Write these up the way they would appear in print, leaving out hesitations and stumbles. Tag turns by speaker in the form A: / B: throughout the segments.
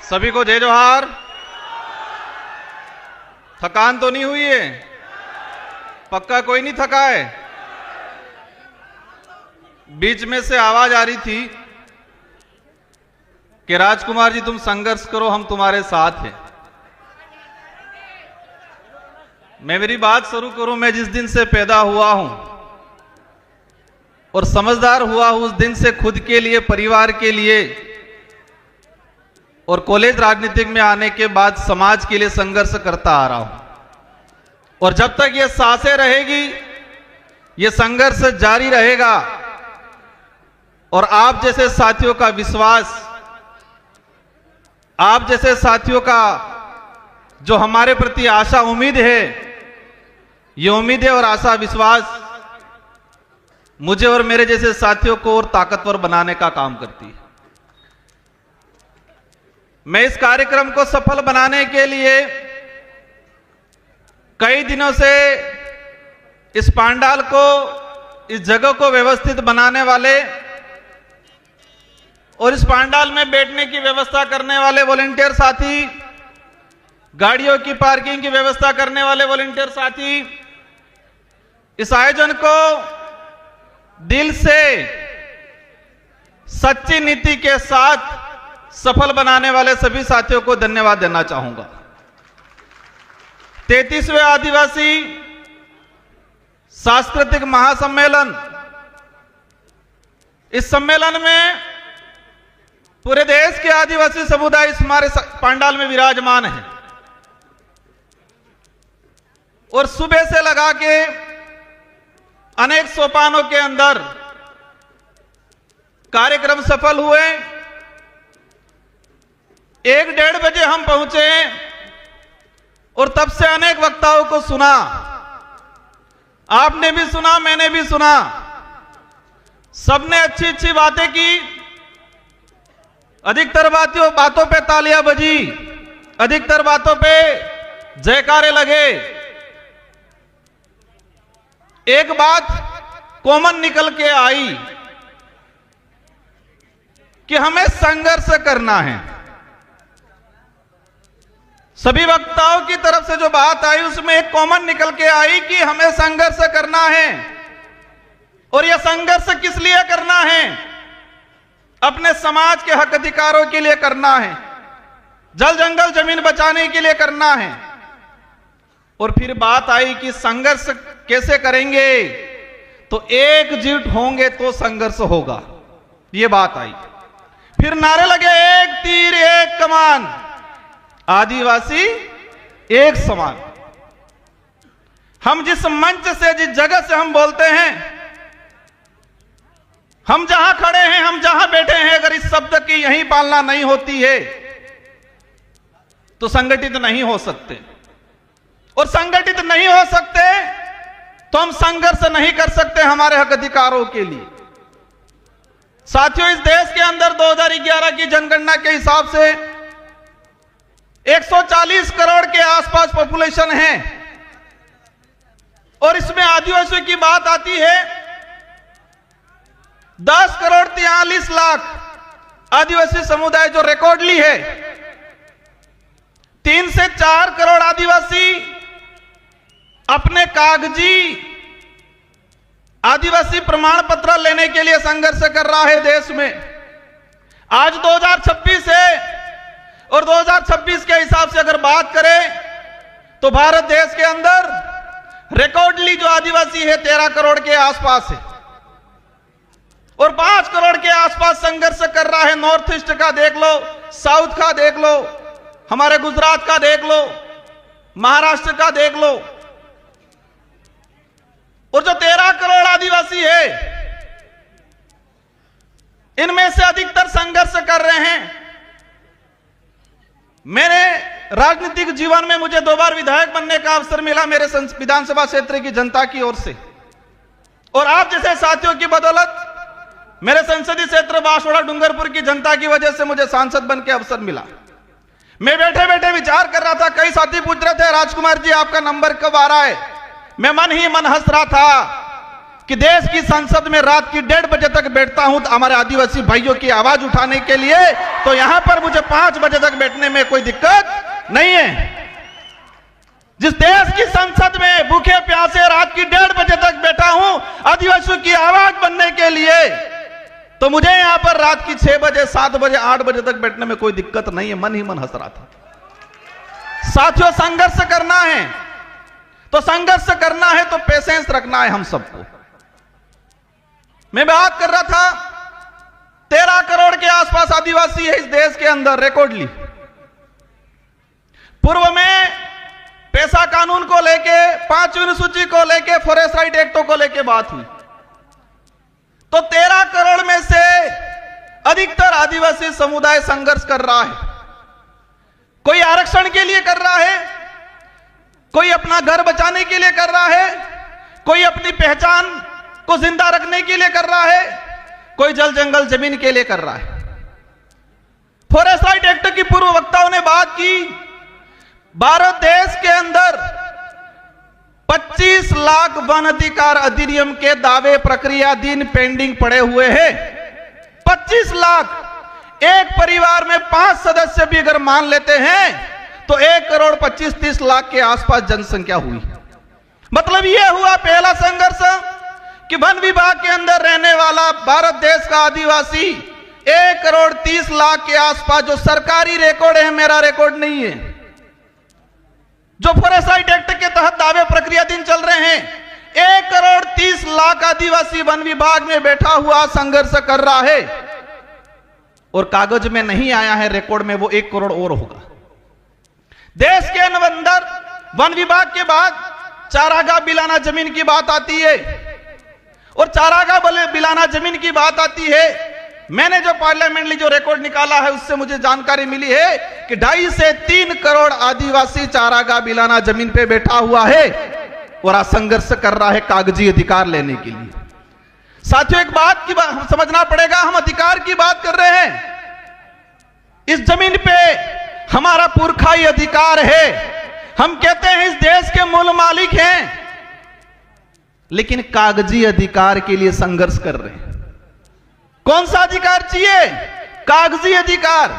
A: सभी को जय जोहार। थकान तो नहीं हुई है? पक्का कोई नहीं थका है? बीच में से आवाज आ रही थी कि राजकुमार जी तुम संघर्ष करो, हम तुम्हारे साथ हैं। मैं मेरी बात शुरू करूं। मैं जिस दिन से पैदा हुआ हूं और समझदार हुआ हूं, उस दिन से खुद के लिए, परिवार के लिए और कॉलेज राजनीतिक में आने के बाद समाज के लिए संघर्ष करता आ रहा हूं। और जब तक ये सांसें रहेगी, ये संघर्ष जारी रहेगा। और आप जैसे साथियों का विश्वास, आप जैसे साथियों का जो हमारे प्रति आशा उम्मीद है, ये उम्मीदें और आशा विश्वास मुझे और मेरे जैसे साथियों को और ताकतवर बनाने का काम करती है। मैं इस कार्यक्रम को सफल बनाने के लिए कई दिनों से इस पांडाल को, इस जगह को व्यवस्थित बनाने वाले और इस पांडाल में बैठने की व्यवस्था करने वाले वॉलंटियर साथी, गाड़ियों की पार्किंग की व्यवस्था करने वाले वॉलंटियर साथी, इस आयोजन को दिल से सच्ची नीति के साथ सफल बनाने वाले सभी साथियों को धन्यवाद देना चाहूंगा। 33वें आदिवासी सांस्कृतिक महासम्मेलन, इस सम्मेलन में पूरे देश के आदिवासी समुदाय इस हमारे पांडाल में विराजमान है। और सुबह से लगा के अनेक सोपानों के अंदर कार्यक्रम सफल हुए। 1-1:30 बजे हम पहुंचे और तब से अनेक वक्ताओं को सुना। आपने भी सुना, मैंने भी सुना। सबने अच्छी अच्छी बातें की। अधिकतर बातों पे तालियां बजी, अधिकतर बातों पे जयकारे लगे। एक बात कॉमन निकल के आई कि हमें संघर्ष करना है। सभी वक्ताओं की तरफ से जो बात आई उसमें एक कॉमन निकल के आई कि हमें संघर्ष करना है। और यह संघर्ष किस लिए करना है? अपने समाज के हक अधिकारों के लिए करना है, जल जंगल जमीन बचाने के लिए करना है। और फिर बात आई कि संघर्ष कैसे करेंगे? तो एकजुट होंगे तो संघर्ष होगा, ये बात आई। फिर नारे लगे, एक तीर एक कमान, आदिवासी एक समान। हम जिस मंच से, जिस जगह से हम बोलते हैं, हम जहां खड़े हैं, हम जहां बैठे हैं, अगर इस शब्द की यही पालना नहीं होती है तो संगठित नहीं हो सकते। और संगठित नहीं हो सकते तो हम संघर्ष नहीं कर सकते हमारे हक अधिकारों के लिए। साथियों, इस देश के अंदर 2011 की जनगणना के हिसाब से 140 करोड़ के आसपास पॉपुलेशन है। और इसमें आदिवासियों की बात आती है, 10 करोड़ 43 लाख आदिवासी समुदाय जो रिकॉर्डली है। 3 से 4 करोड़ आदिवासी अपने कागजी आदिवासी प्रमाण पत्र लेने के लिए संघर्ष कर रहा है देश में। आज 2026 है और 2026 के हिसाब से अगर बात करें तो भारत देश के अंदर रिकॉर्डली जो आदिवासी है 13 करोड़ के आसपास है। और 5 करोड़ के आसपास संघर्ष कर रहा है। नॉर्थ ईस्ट का देख लो, साउथ का देख लो, हमारे गुजरात का देख लो, महाराष्ट्र का देख लो। और जो 13 करोड़ आदिवासी है, इनमें से अधिकतर संघर्ष कर रहे हैं। मेरे राजनीतिक जीवन में मुझे 2 बार विधायक बनने का अवसर मिला मेरे विधानसभा क्षेत्र की जनता की ओर से। और आप जैसे साथियों की बदौलत मेरे संसदीय क्षेत्र बांसवाड़ा डूंगरपुर की जनता की वजह से मुझे सांसद बन के अवसर मिला। मैं बैठे बैठे विचार कर रहा था। कई साथी पूछ रहे थे, राजकुमार जी आपका नंबर कब आ रहा है? मैं मन ही मन हंस रहा था कि देश की संसद में रात की 1:30 बजे तक बैठता हूं तो हमारे आदिवासी भाइयों की आवाज उठाने के लिए, तो यहां पर मुझे 5 बजे तक बैठने में कोई दिक्कत नहीं है। जिस देश की संसद में भूखे प्यासे रात की 1:30 बजे तक बैठा हूं आदिवासियों की आवाज बनने के लिए, तो मुझे यहां पर रात की 6 बजे 7 बजे 8 बजे तक बैठने में कोई दिक्कत नहीं है। मन ही मन हंस रहा था। साथियों, संघर्ष करना है तो संघर्ष करना है तो पेशेंस रखना है हम सबको। मैं बात कर रहा था 13 करोड़ के आसपास आदिवासी है इस देश के अंदर रिकॉर्डली। पूर्व में पैसा कानून को लेके, 5वीं अनुसूची को लेके, फॉरेस्ट राइट एक्टों को लेके बात हुई, तो 13 करोड़ में से अधिकतर आदिवासी समुदाय संघर्ष कर रहा है। कोई आरक्षण के लिए कर रहा है, कोई अपना घर बचाने के लिए कर रहा है, कोई अपनी पहचान को जिंदा रखने के लिए कर रहा है, कोई जल जंगल जमीन के लिए कर रहा है। फॉरेस्ट राइट एक्ट की पूर्व वक्ताओं ने बात की, भारत देश के अंदर 25 लाख वन अधिकार अधिनियम के दावे प्रक्रियाधीन पेंडिंग पड़े हुए हैं। 25 लाख। एक परिवार में 5 सदस्य भी अगर मान लेते हैं तो 1,25,30 लाख के आसपास जनसंख्या हुई। मतलब यह हुआ पहला संघर्ष कि वन विभाग के अंदर रहने वाला भारत देश का आदिवासी 1,30 लाख के आसपास, जो सरकारी रिकॉर्ड है, मेरा रिकॉर्ड नहीं है, जो फॉरेस्ट राइट एक्ट के तहत दावे प्रक्रियाधीन चल रहे हैं, 1,30 लाख आदिवासी वन विभाग में बैठा हुआ संघर्ष कर रहा है। और कागज में नहीं आया है, रिकॉर्ड में वो 1 करोड़ और होगा। देश के अंदर वन विभाग के बाद चारागाह बिलाना जमीन की बात आती है, और चारागाह बिलाना जमीन की बात आती है। मैंने जो पार्लियामेंटली जो रिकॉर्ड निकाला है उससे मुझे जानकारी मिली है कि 2.5 से 3 करोड़ आदिवासी चारागाह बिलाना जमीन पे बैठा हुआ है और आज संघर्ष कर रहा है कागजी अधिकार लेने के लिए। साथियों, एक बात की बात समझना पड़ेगा, हम अधिकार की बात कर रहे हैं। इस जमीन पे हमारा पुरखाई अधिकार है, हम कहते हैं इस देश के मूल मालिक हैं, लेकिन कागजी अधिकार के लिए संघर्ष कर रहे हैं। कौन सा अधिकार चाहिए? कागजी अधिकार।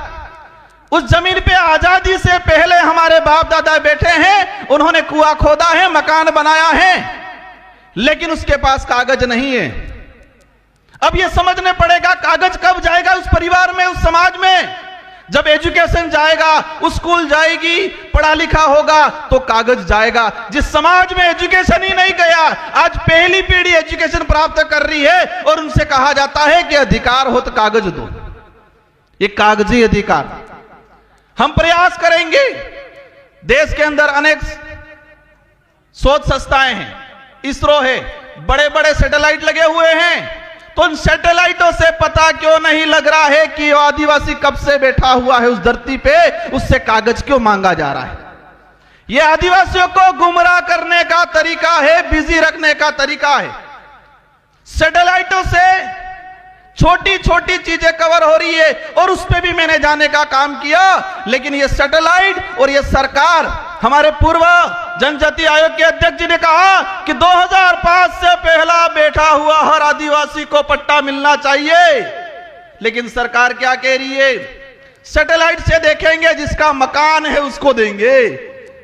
A: उस जमीन पे आजादी से पहले हमारे बाप दादा बैठे हैं, उन्होंने कुआं खोदा है, मकान बनाया है, लेकिन उसके पास कागज नहीं है। अब यह समझने पड़ेगा कागज कब जाएगा उस परिवार में, उस समाज में। जब एजुकेशन जाएगा, उस स्कूल जाएगी, पढ़ा लिखा होगा तो कागज जाएगा। जिस समाज में एजुकेशन ही नहीं गया, आज पहली पीढ़ी एजुकेशन प्राप्त कर रही है और उनसे कहा जाता है कि अधिकार हो तो कागज दो। ये कागजी अधिकार। हम प्रयास करेंगे, देश के अंदर अनेक शोध संस्थाएं हैं, इसरो है, बड़े बड़े सैटेलाइट लगे हुए हैं, तो उन सैटेलाइटों से पता क्यों नहीं लग रहा है कि आदिवासी कब से बैठा हुआ है उस धरती पे, उससे कागज क्यों मांगा जा रहा है? यह आदिवासियों को गुमराह करने का तरीका है, बिजी रखने का तरीका है। सैटेलाइटों से छोटी छोटी चीजें कवर हो रही है और उस पे भी मैंने जाने का काम किया, लेकिन ये सैटेलाइट और ये सरकार, हमारे पूर्व जनजाति आयोग के अध्यक्ष जी ने कहा कि 2005 से पहला बैठा हुआ हर आदिवासी को पट्टा मिलना चाहिए, लेकिन सरकार क्या कह रही है? सैटेलाइट से देखेंगे, जिसका मकान है उसको देंगे।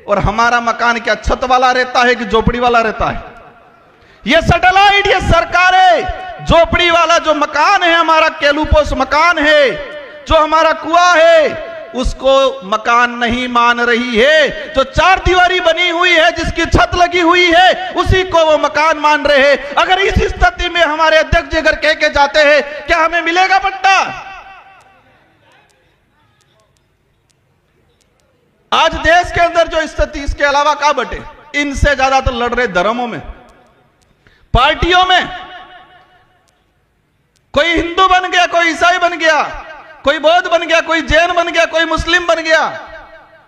A: और हमारा मकान क्या छत वाला रहता है कि झोपड़ी वाला रहता है? ये सैटेलाइट, ये सरकारें झोपड़ी वाला जो मकान है, हमारा केलूपोस मकान है, जो हमारा कुआं है, उसको मकान नहीं मान रही है। जो 4 दीवारी बनी हुई है, जिसकी छत लगी हुई है, उसी को वो मकान मान रहे हैं। अगर इस स्थिति में हमारे अध्यक्ष जी अगर कह के जाते हैं, क्या हमें मिलेगा पट्टा? आज देश के अंदर जो स्थिति, इसके अलावा क्या बटे, इनसे ज्यादा तो लड़ रहे धर्मों में, पार्टियों में। कोई हिंदू बन गया, कोई ईसाई बन गया, कोई बौद्ध बन गया, कोई जैन बन गया, कोई मुस्लिम बन गया।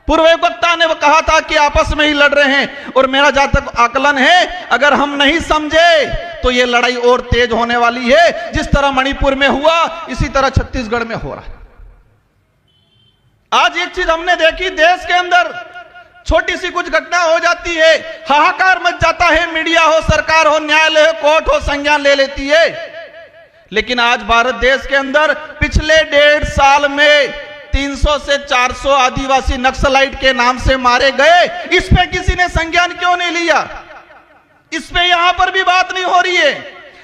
A: पूर्व वक्ता ने वो कहा था कि आपस में ही लड़ रहे हैं, और मेरा जहां तक आकलन है, अगर हम नहीं समझे तो ये लड़ाई और तेज होने वाली है। जिस तरह मणिपुर में हुआ, इसी तरह छत्तीसगढ़ में हो रहा है। आज एक चीज हमने देखी, देश के अंदर छोटी सी कुछ घटना हो जाती है, हाहाकार मच जाता है, मीडिया हो, सरकार हो, न्यायालय हो, कोर्ट हो, संज्ञान ले लेती है। लेकिन आज भारत देश के अंदर पिछले 1.5 साल में 300 से 400 आदिवासी नक्सलाइट के नाम से मारे गए। इस पे किसी ने संज्ञान क्यों नहीं लिया? इस पे यहां पर भी बात नहीं हो रही है।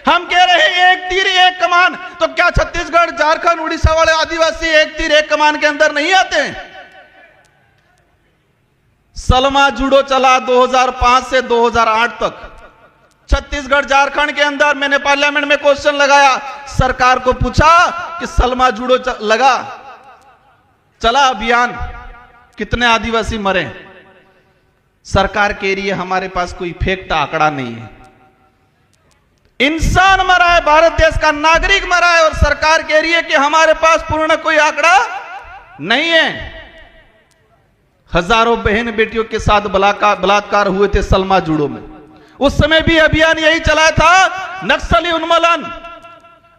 A: हम कह रहे हैं एक तीर एक कमान, तो क्या छत्तीसगढ़, झारखंड, उड़ीसा वाले आदिवासी एक तीर एक कमान के अंदर नहीं आते हैं? सलमा जूडो चला 2005 से 2008 तक छत्तीसगढ़, झारखंड के अंदर। मैंने पार्लियामेंट में क्वेश्चन लगाया, सरकार को पूछा कि सलमा जूडो चला अभियान, कितने आदिवासी मरे? सरकार कह रही है हमारे पास कोई फेक आंकड़ा नहीं है। इंसान मरा है, भारत देश का नागरिक मरा है, और सरकार कह रही है कि हमारे पास पूर्ण कोई आंकड़ा नहीं है। हजारों बहन बेटियों के साथ बलात्कार हुए थे सलमा जूडो में। उस समय भी अभियान यही चला था, नक्सली उन्मूलन।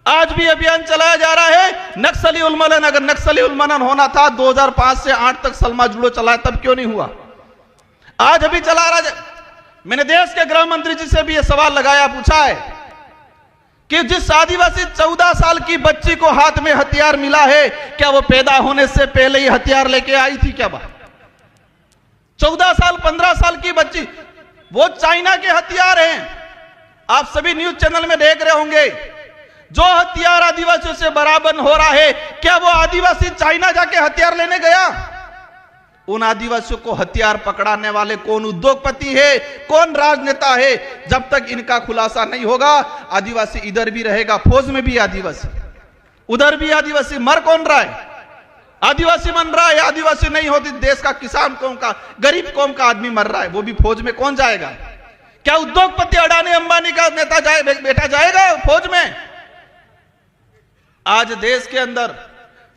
A: आज भी अभियान चलाया जा रहा है, नक्सली उन्मूलन। अगर नक्सली उन्मूलन होना था 2005 से 8 तक सलमा जूडो चला, तब क्यों नहीं हुआ? आज अभी चला रहा है। मैंने देश के गृह मंत्री जी से भी यह सवाल लगाया, पूछा है कि जिस आदिवासी 14 साल की बच्ची को हाथ में हथियार मिला है, क्या वो पैदा होने से पहले ही हथियार लेके आई थी? क्या बात? 14 साल 15 साल की बच्ची, वो चाइना के हथियार हैं। आप सभी न्यूज चैनल में देख रहे होंगे, जो हथियार आदिवासियों से बराबर हो रहा है, क्या वो आदिवासी चाइना जाके हथियार लेने गया? उन आदिवासियों को हथियार पकड़ाने वाले कौन उद्योगपति है, कौन राजनेता है? जब तक इनका खुलासा नहीं होगा, आदिवासी इधर भी रहेगा, फौज में भी आदिवासी, उधर भी आदिवासी। मर कौन रहा है? आदिवासी मर रहा है। आदिवासी नहीं होती देश का किसान कौम का, गरीब कौम का आदमी मर रहा है, वो भी फौज में कौन जाएगा? क्या उद्योगपति अडानी अंबानी का नेता बेटा जाएगा फौज में? आज देश के अंदर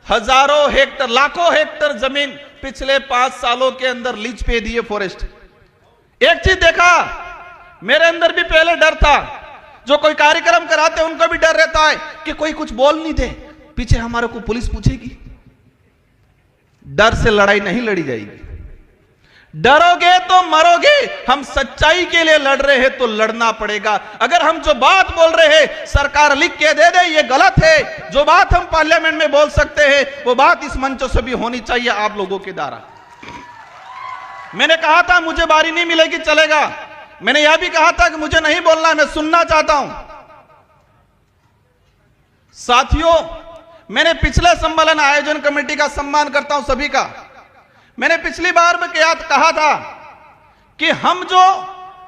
A: हजारों हेक्टर, लाखों हेक्टर जमीन पिछले 5 सालों के अंदर लीज पे दिए फॉरेस्ट। एक चीज देखा, मेरे अंदर भी पहले डर था, जो कोई कार्यक्रम कराते उनको भी डर रहता है कि कोई कुछ बोल नहीं दे, पीछे हमारे को पुलिस पूछेगी। डर से लड़ाई नहीं लड़ी जाएगी। डरोगे तो मरोगे। हम सच्चाई के लिए लड़ रहे हैं तो लड़ना पड़ेगा। अगर हम जो बात बोल रहे हैं सरकार लिख के दे दे ये गलत है, जो बात हम पार्लियामेंट में बोल सकते हैं वो बात इस मंचों से भी होनी चाहिए आप लोगों के द्वारा। मैंने कहा था मुझे बारी नहीं मिलेगी चलेगा, मैंने यह भी कहा था कि मुझे नहीं बोलना, मैं सुनना चाहता हूं। साथियों, मैंने पिछले सम्मेलन आयोजन कमेटी का सम्मान करता हूं सभी का। मैंने पिछली बार में कहा था कि हम जो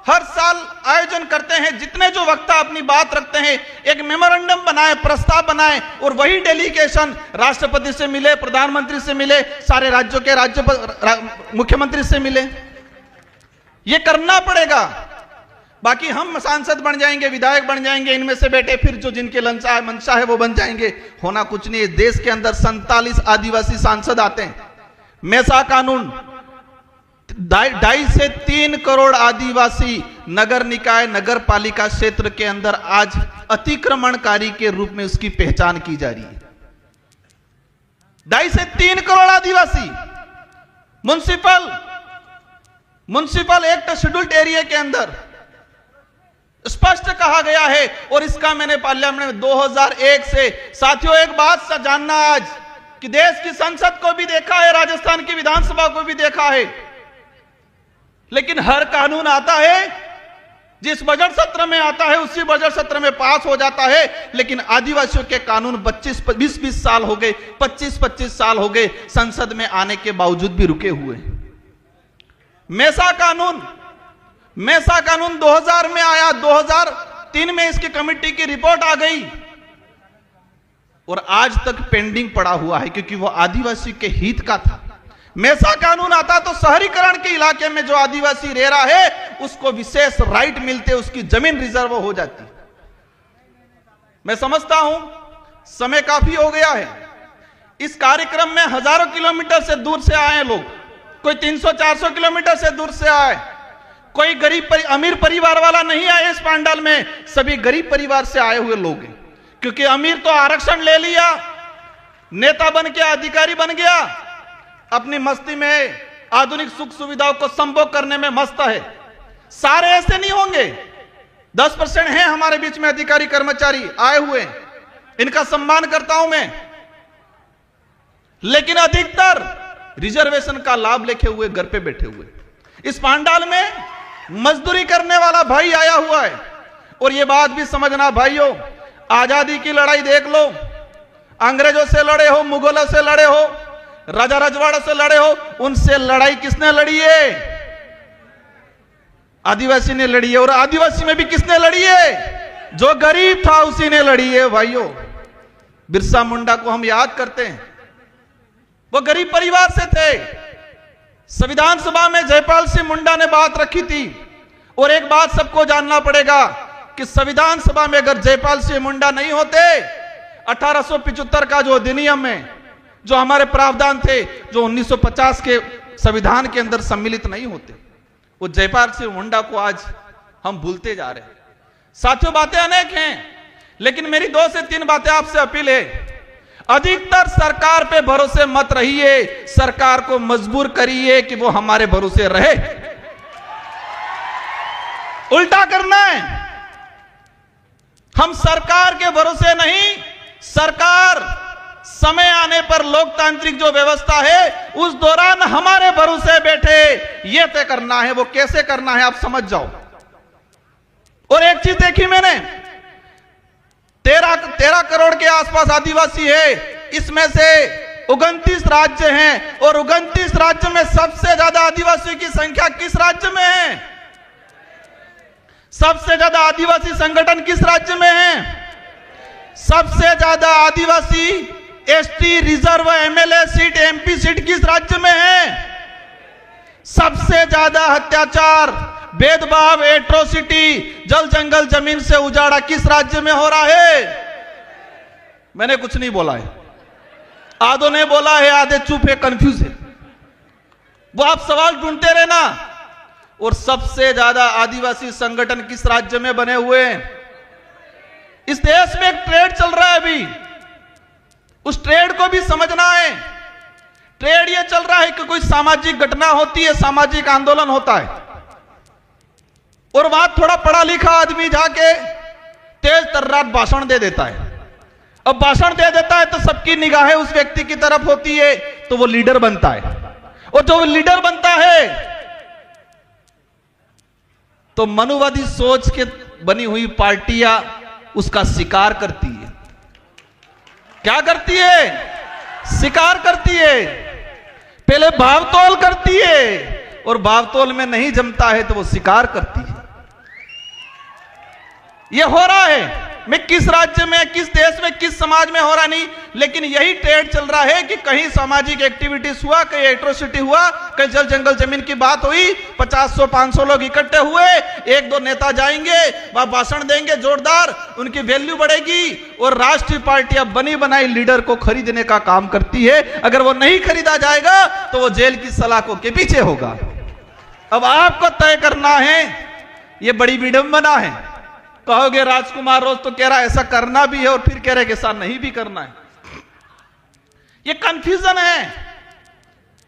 A: हर साल आयोजन करते हैं, जितने जो वक्ता अपनी बात रखते हैं, एक मेमोरेंडम बनाए, प्रस्ताव बनाए, और वही डेलीगेशन राष्ट्रपति से मिले, प्रधानमंत्री से मिले, सारे राज्यों के मुख्यमंत्री से मिले। ये करना पड़ेगा। बाकी हम सांसद बन जाएंगे, विधायक बन जाएंगे, इनमें से बेटे फिर जो जिनके मंशा है वो बन जाएंगे, होना कुछ नहीं है। देश के अंदर 47 आदिवासी सांसद आते हैं। मेसा कानून 2.5 से 3 करोड़ आदिवासी नगर निकाय, नगर पालिका क्षेत्र के अंदर आज अतिक्रमणकारी के रूप में उसकी पहचान की जा रही है। 2.5 से 3 करोड़ आदिवासी म्युनिसिपल एक्ट शेड्यूल्ड एरिया के अंदर स्पष्ट कहा गया है। और इसका मैंने पार्लियामेंट में 2001 से, साथियों एक बात जानना आज कि देश की संसद को भी देखा है, राजस्थान की विधानसभा को भी देखा है, लेकिन हर कानून आता है जिस बजट सत्र में आता है उसी बजट सत्र में पास हो जाता है। लेकिन आदिवासियों के कानून 20 साल हो गए, 25 साल हो गए संसद में आने के बावजूद भी रुके हुए। मेसा कानून 2000 में आया, 2003 में इसकी कमेटी की रिपोर्ट आ गई और आज तक पेंडिंग पड़ा हुआ है, क्योंकि वो आदिवासी के हित का था। मेसा कानून आता तो शहरीकरण के इलाके में जो आदिवासी रह रहा है उसको विशेष राइट मिलते, उसकी जमीन रिजर्व हो जाती। मैं समझता हूं समय काफी हो गया है। इस कार्यक्रम में हजारों किलोमीटर से दूर से आए लोग, कोई 300-400 किलोमीटर से दूर से आए, कोई अमीर परिवार वाला नहीं आए इस पंडाल में, सभी गरीब परिवार से आए हुए लोग हैं। क्योंकि अमीर तो आरक्षण ले लिया, नेता बन गया, अधिकारी बन गया, अपनी मस्ती में आधुनिक सुख सुविधाओं को संभोग करने में मस्त है। सारे ऐसे नहीं होंगे, 10% हैं हमारे बीच में अधिकारी कर्मचारी आए हुए, इनका सम्मान करता हूं मैं, लेकिन अधिकतर रिजर्वेशन का लाभ लेके हुए घर पे बैठे हुए। इस पांडाल में मजदूरी करने वाला भाई आया हुआ है। और यह बात भी समझना भाइयों, आजादी की लड़ाई देख लो, अंग्रेजों से लड़े हो, मुगलों से लड़े हो, राजा रजवाड़ों से लड़े हो, उनसे लड़ाई किसने लड़ी है? आदिवासी ने लड़ी है। और आदिवासी में भी किसने लड़ी है? जो गरीब था उसी ने लड़ी है भाइयों। बिरसा मुंडा को हम याद करते हैं, वो गरीब परिवार से थे। संविधान सभा में जयपाल सिंह मुंडा ने बात रखी थी। और एक बात सबको जानना पड़ेगा कि संविधान सभा में अगर जयपाल सिंह मुंडा नहीं होते, 1875 का जो अधिनियम है, जो हमारे प्रावधान थे, जो 1950 के संविधान के अंदर सम्मिलित नहीं होते, वो जयपाल सिंह मुंडा को आज हम भूलते जा रहे हैं। साथियों, बातें अनेक हैं, लेकिन मेरी 2 से 3 बातें आपसे अपील है। अधिकतर सरकार पे भरोसे मत रहिए, सरकार को मजबूर करिए कि वो हमारे भरोसे रहे। उल्टा करना है, हम सरकार के भरोसे नहीं, सरकार समय आने पर लोकतांत्रिक जो व्यवस्था है उस दौरान हमारे भरोसे बैठे, यह तय करना है। वो कैसे करना है आप समझ जाओ। और एक चीज देखी मैंने, 13 करोड़ के आसपास आदिवासी है, इसमें से 29 राज्य हैं, और 29 राज्य में सबसे ज्यादा आदिवासियों की संख्या किस राज्य में है? सबसे ज्यादा आदिवासी संगठन किस राज्य में है? सबसे ज्यादा आदिवासी ST reserve MLA seat, MP seat किस राज्य में है? सबसे ज्यादा अत्याचार, भेदभाव, एट्रोसिटी, जल जंगल जमीन से उजाड़ा किस राज्य में हो रहा है? मैंने कुछ नहीं बोला है, आधों ने बोला है, आधे चुप है, कंफ्यूज है। वो आप सवाल ढूंढते रहना। और सबसे ज्यादा आदिवासी संगठन किस राज्य में बने हुए हैं? इस देश में एक ट्रेड चल रहा है अभी, उस ट्रेड को भी समझना है। ट्रेड ये चल रहा है कि कोई सामाजिक घटना होती है, सामाजिक आंदोलन होता है, और वहां थोड़ा पढ़ा लिखा आदमी जाके तेज तर्रार भाषण दे देता है। अब भाषण दे देता है तो सबकी निगाहें उस व्यक्ति की तरफ होती है, तो वो लीडर बनता है। और जो लीडर बनता है तो मनुवादी सोच के बनी हुई पार्टियां उसका शिकार करती है। क्या करती है? शिकार करती है। पहले भावतोल करती है, और भावतोल में नहीं जमता है तो वो शिकार करती है। ये हो रहा है। मैं किस राज्य में, किस देश में, किस समाज में हो रहा नहीं, लेकिन यही ट्रेड चल रहा है कि कहीं सामाजिक एक्टिविटीज हुआ, कहीं एट्रोसिटी हुआ, कहीं जल जंगल जमीन की बात हुई, 50-100-500 लोग इकट्ठे हुए, 1-2 नेता जाएंगे, वह भाषण देंगे जोरदार, उनकी वैल्यू बढ़ेगी, और राष्ट्रीय पार्टियां बनी बनाई लीडर को खरीदने का काम करती है। अगर वो नहीं खरीदा जाएगा तो वो जेल की सलाखों के पीछे होगा। अब आपको तय करना है। ये बड़ी विडंबना है। कहोगे राजकुमार रोज तो कह रहा है ऐसा करना भी है, और फिर कह रहे कि ऐसा नहीं भी करना है। ये कंफ्यूजन है।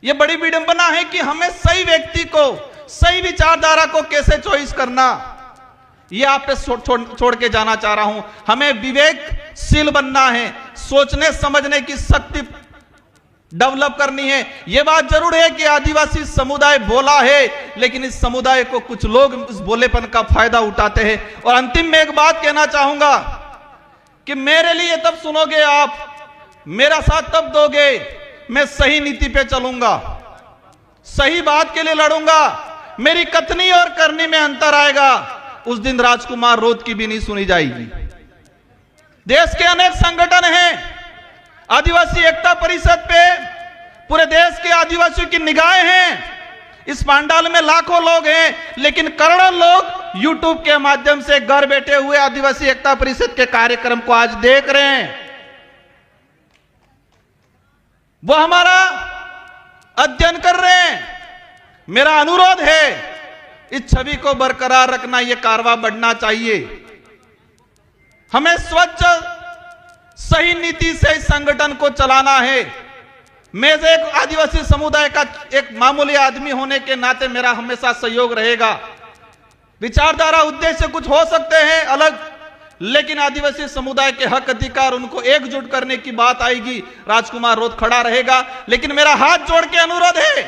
A: ये बड़ी विडंबना है कि हमें सही व्यक्ति को, सही विचारधारा को कैसे चॉइस करना, ये आप पे छोड़ के जाना चाह रहा हूं। हमें विवेकशील बनना है, सोचने समझने की शक्ति डेवलप करनी है। यह बात जरूर है कि आदिवासी समुदाय बोला है, लेकिन इस समुदाय को कुछ लोग इस बोलेपन का फायदा उठाते हैं। और अंतिम में एक बात कहना चाहूंगा कि मेरे लिए तब सुनोगे आप, मेरा साथ तब दोगे, मैं सही नीति पे चलूंगा, सही बात के लिए लड़ूंगा, मेरी कथनी और करनी में अंतर आएगा, उस दिन राजकुमार रोध की भी नहीं सुनी जाएगी। देश के अनेक संगठन हैं, आदिवासी एकता परिषद पे पूरे देश के आदिवासियों की निगाहें हैं। इस पांडाल में लाखों लोग हैं, लेकिन करोड़ों लोग यूट्यूब के माध्यम से घर बैठे हुए आदिवासी एकता परिषद के कार्यक्रम को आज देख रहे हैं। वो हमारा अध्ययन कर रहे हैं। मेरा अनुरोध है, इस छवि को बरकरार रखना, यह कारवां बढ़ना चाहिए। हमें स्वच्छ सही नीति से इस संगठन को चलाना है। मैं एक आदिवासी समुदाय का एक मामूली आदमी होने के नाते मेरा हमेशा सहयोग रहेगा। विचारधारा उद्देश्य कुछ हो सकते हैं अलग, लेकिन आदिवासी समुदाय के हक अधिकार उनको एकजुट करने की बात आएगी, राजकुमार रोध खड़ा रहेगा। लेकिन मेरा हाथ जोड़ के अनुरोध है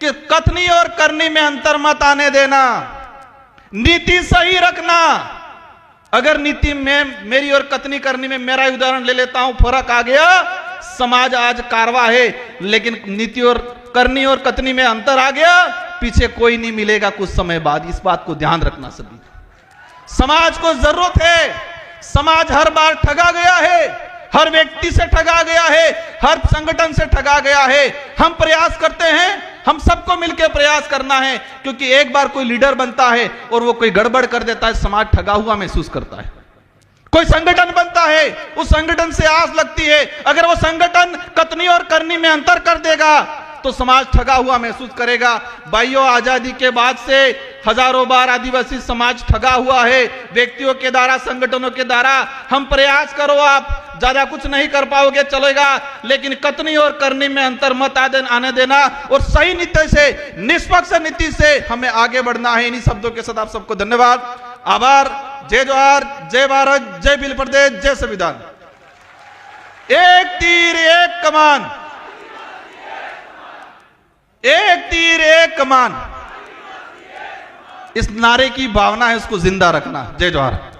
A: कि कथनी और करनी में अंतर मत आने देना, नीति सही रखना। अगर नीति में मेरी और कथनी करनी में, मेरा उदाहरण ले लेता हूं, फर्क आ गया, समाज आज कारवा है, लेकिन नीति और करनी और कथनी में अंतर आ गया, पीछे कोई नहीं मिलेगा कुछ समय बाद। इस बात को ध्यान रखना सभी। समाज को जरूरत है। समाज हर बार ठगा गया है, हर व्यक्ति से ठगा गया है, हर संगठन से ठगा गया है। हम प्रयास करते हैं, हम सबको मिलकर प्रयास करना है, क्योंकि एक बार कोई लीडर बनता है और वो कोई गड़बड़ कर देता है, समाज ठगा हुआ महसूस करता है। कोई संगठन बनता है, उस संगठन से आस लगती है, अगर वो संगठन कथनी और करनी में अंतर कर देगा तो समाज ठगा हुआ महसूस करेगा। भाइयों, आजादी के बाद से हजारों बार आदिवासी समाज ठगा हुआ है, व्यक्तियों के द्वारा, संगठनों के द्वारा। हम प्रयास करो, आप ज्यादा कुछ नहीं कर पाओगे चलेगा, लेकिन कथनी और करनी में अंतर मत आने देना और सही नीति से, निष्पक्ष नीति से हमें आगे बढ़ना है। इन्हीं शब्दों के साथ आप सबको धन्यवाद, आभार। जय जोहार, जय भारत, जय भील प्रदेश, जय संविधान। एक तीर एक कमान, एक तीर एक कमान, इस नारे की भावना है, उसको जिंदा रखना। जय जोहार।